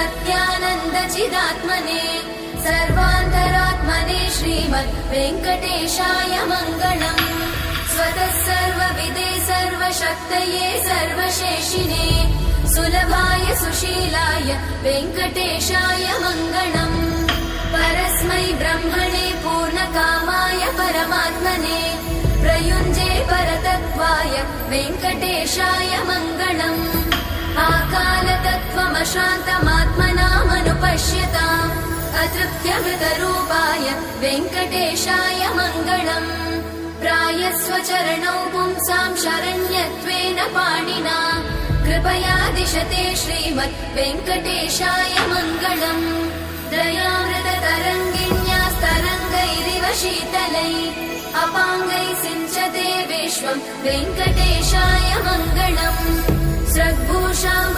सत्यानन्दचिदात्मने सर्वान्तरात्मने श्रीमद् वेङ्कटेशाय मङ्गलम्। स्वतः सर्वविदे सर्वशक्तये सर्वशेषिणे सुलभाय सुशीलाय वेङ्कटेशाय मङ्गलम्। परस्मै ब्रह्मणे पूर्णकामाय परमात्मने प्रयुञ्जे परतत्त्वाय वेङ्कटेशाय मङ्गलम्। आकालतत्त्वमशान्तमात्मनामनुपश्यताम् अतृप्त्यमृतरूपाय वेङ्कटेशाय मङ्गलम्। प्रायस्वचरणौ पुंसां शरण्यत्वेन पाणिना कृपया दिशते श्रीमद् वेङ्कटेशाय मङ्गलम्। दयामृततरङ्गिण्यास्तरङ्गैरिव शीतलैः अपाङ्गैः सिञ्चते विश्वम् वेङ्कटेशाय मङ्गलम्। स्रग्भूषाम्